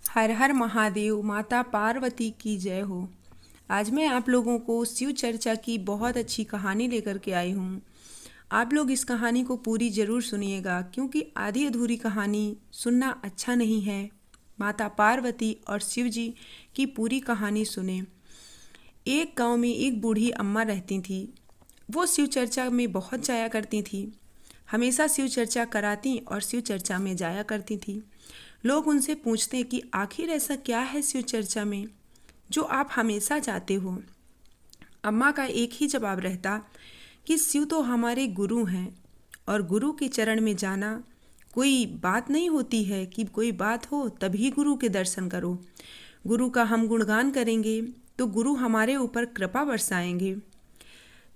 हर हर महादेव, माता पार्वती की जय हो। आज मैं आप लोगों को शिव चर्चा की बहुत अच्छी कहानी लेकर के आई हूँ। आप लोग इस कहानी को पूरी ज़रूर सुनिएगा, क्योंकि आधी अधूरी कहानी सुनना अच्छा नहीं है। माता पार्वती और शिव जी की पूरी कहानी सुने। एक गांव में एक बूढ़ी अम्मा रहती थी। वो शिव चर्चा में बहुत जाया करती थी। हमेशा शिव चर्चा कराती और शिव चर्चा में जाया करती थी। लोग उनसे पूछते कि आखिर ऐसा क्या है शिव चर्चा में जो आप हमेशा जाते हो। अम्मा का एक ही जवाब रहता कि शिव तो हमारे गुरु हैं और गुरु के चरण में जाना कोई बात नहीं होती है कि कोई बात हो तभी गुरु के दर्शन करो। गुरु का हम गुणगान करेंगे तो गुरु हमारे ऊपर कृपा बरसाएंगे।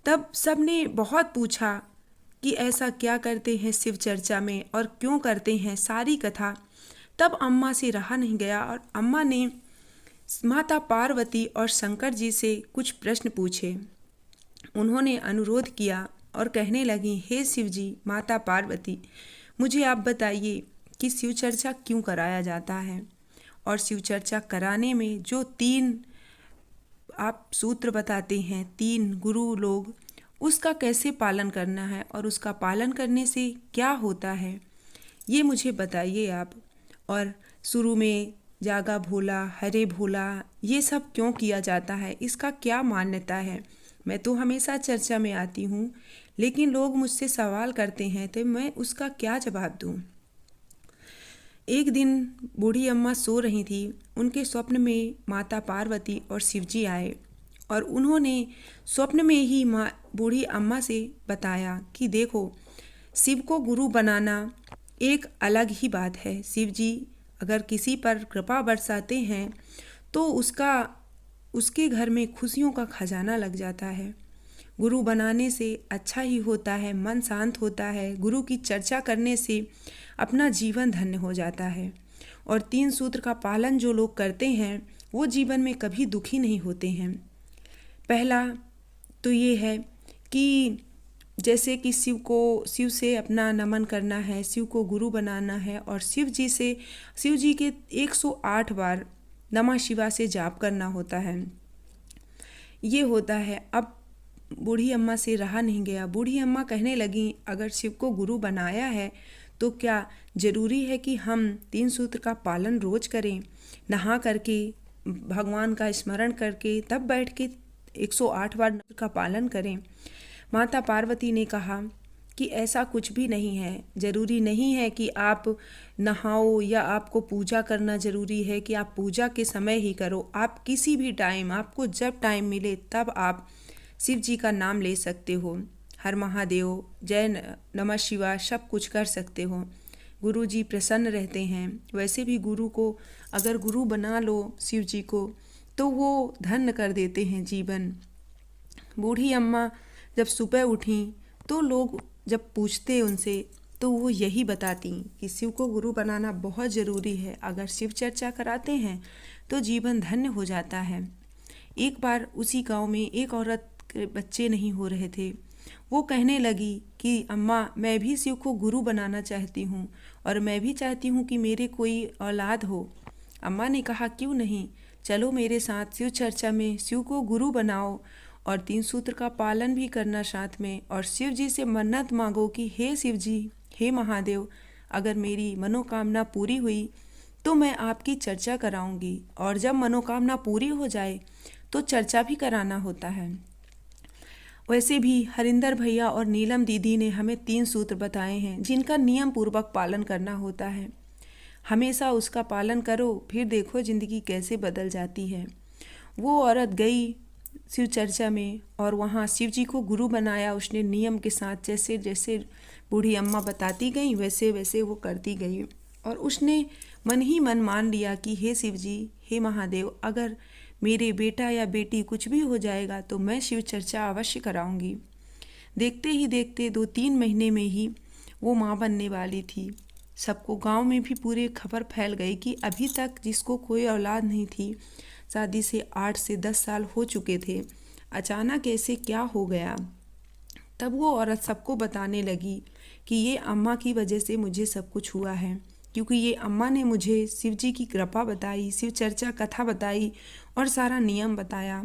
तब सबने बहुत पूछा कि ऐसा क्या करते हैं शिव चर्चा में और क्यों करते हैं, सारी कथा। तब अम्मा से रहा नहीं गया और अम्मा ने माता पार्वती और शंकर जी से कुछ प्रश्न पूछे। उन्होंने अनुरोध किया और कहने लगी, हे शिव जी, माता पार्वती, मुझे आप बताइए कि शिव चर्चा क्यों कराया जाता है और शिव चर्चा कराने में जो 3 आप सूत्र बताते हैं, 3 गुरु लोग, उसका कैसे पालन करना है और उसका पालन करने से क्या होता है, ये मुझे बताइए आप। और शुरू में जागा भोला हरे भोला, ये सब क्यों किया जाता है, इसका क्या मान्यता है। मैं तो हमेशा चर्चा में आती हूँ, लेकिन लोग मुझसे सवाल करते हैं तो मैं उसका क्या जवाब दूँ। एक दिन बूढ़ी अम्मा सो रही थी। उनके स्वप्न में माता पार्वती और शिवजी आए और उन्होंने स्वप्न में ही माँ बूढ़ी अम्मा से बताया कि देखो, शिव को गुरु बनाना एक अलग ही बात है। शिव जी अगर किसी पर कृपा बरसाते हैं तो उसके घर में खुशियों का खजाना लग जाता है। गुरु बनाने से अच्छा ही होता है, मन शांत होता है। गुरु की चर्चा करने से अपना जीवन धन्य हो जाता है। और 3 सूत्र का पालन जो लोग करते हैं वो जीवन में कभी दुखी नहीं होते हैं। पहला तो ये है कि जैसे कि शिव से अपना नमन करना है, शिव को गुरु बनाना है और शिव जी के 108 बार नमः शिवाय से जाप करना होता है। ये होता है। अब बूढ़ी अम्मा से रहा नहीं गया। बूढ़ी अम्मा कहने लगी, अगर शिव को गुरु बनाया है तो क्या ज़रूरी है कि हम 3 सूत्र का पालन रोज करें, नहा करके भगवान का स्मरण करके तब बैठ के 108 बार का पालन करें। माता पार्वती ने कहा कि ऐसा कुछ भी नहीं है। ज़रूरी नहीं है कि आप नहाओ या आपको पूजा करना ज़रूरी है कि आप पूजा के समय ही करो। आप किसी भी टाइम, आपको जब टाइम मिले तब आप शिव जी का नाम ले सकते हो। हर महादेव, जय नमः शिवाय सब कुछ कर सकते हो। गुरु जी प्रसन्न रहते हैं। वैसे भी गुरु को अगर गुरु बना लो शिव जी को तो वो धन्य कर देते हैं जीवन। बूढ़ी अम्मा जब सुबह उठी तो लोग जब पूछते उनसे तो वो यही बताती कि शिव को गुरु बनाना बहुत ज़रूरी है। अगर शिव चर्चा कराते हैं तो जीवन धन्य हो जाता है। एक बार उसी गांव में एक औरत के बच्चे नहीं हो रहे थे। वो कहने लगी कि अम्मा, मैं भी शिव को गुरु बनाना चाहती हूँ और मैं भी चाहती हूँ कि मेरे कोई औलाद हो। अम्मा ने कहा, क्यों नहीं, चलो मेरे साथ शिव चर्चा में शिव को गुरु बनाओ और 3 सूत्र का पालन भी करना साथ में। और शिव जी से मन्नत मांगो कि हे शिव जी, हे महादेव, अगर मेरी मनोकामना पूरी हुई तो मैं आपकी चर्चा कराऊंगी। और जब मनोकामना पूरी हो जाए तो चर्चा भी कराना होता है। वैसे भी हरिंदर भैया और नीलम दीदी ने हमें 3 सूत्र बताए हैं जिनका नियम पूर्वक पालन करना होता है। हमेशा उसका पालन करो, फिर देखो ज़िंदगी कैसे बदल जाती है। वो औरत गई शिव चर्चा में और वहाँ शिव जी को गुरु बनाया उसने नियम के साथ। जैसे जैसे बूढ़ी अम्मा बताती गई वैसे वैसे वो करती गई और उसने मन ही मन मान लिया कि हे शिव जी, हे महादेव, अगर मेरे बेटा या बेटी कुछ भी हो जाएगा तो मैं शिव चर्चा अवश्य कराऊंगी। देखते ही देखते 2-3 महीने में ही वो माँ बनने वाली थी। सबको गांव में भी पूरे खबर फैल गई कि अभी तक जिसको कोई औलाद नहीं थी, शादी से 8 से 10 साल हो चुके थे, अचानक ऐसे क्या हो गया। तब वो औरत सबको बताने लगी कि ये अम्मा की वजह से मुझे सब कुछ हुआ है, क्योंकि ये अम्मा ने मुझे शिव जी की कृपा बताई, शिव चर्चा कथा बताई और सारा नियम बताया।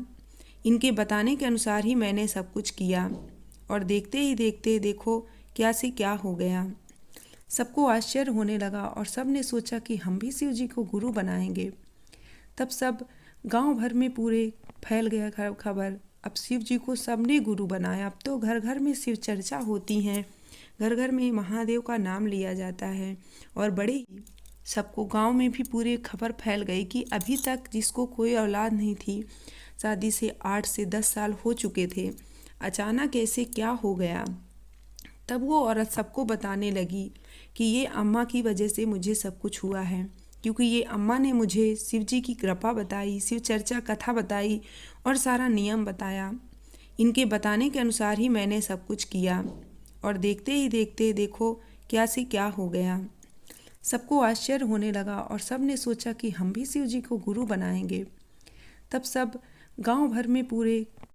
इनके बताने के अनुसार ही मैंने सब कुछ किया और देखते ही देखते देखो क्या से क्या हो गया। सबको आश्चर्य होने लगा और सब ने सोचा कि हम भी शिव जी को गुरु बनाएंगे। तब सब गांव भर में पूरे फैल गया खबर। अब शिव जी को सबने गुरु बनाया। अब तो घर घर में शिव चर्चा होती हैं, घर घर में महादेव का नाम लिया जाता है और बड़े ही सबको गांव में भी पूरे खबर फैल गई कि अभी तक जिसको कोई औलाद नहीं थी, शादी से 8 से 10 साल हो चुके थे, अचानक ऐसे क्या हो गया। तब वो औरत सबको बताने लगी कि ये अम्मा की वजह से मुझे सब कुछ हुआ है, क्योंकि ये अम्मा ने मुझे शिव जी की कृपा बताई, शिव चर्चा कथा बताई और सारा नियम बताया। इनके बताने के अनुसार ही मैंने सब कुछ किया और देखते ही देखते देखो क्या से क्या हो गया। सबको आश्चर्य होने लगा और सब ने सोचा कि हम भी शिव जी को गुरु बनाएंगे। तब सब गांव भर में पूरे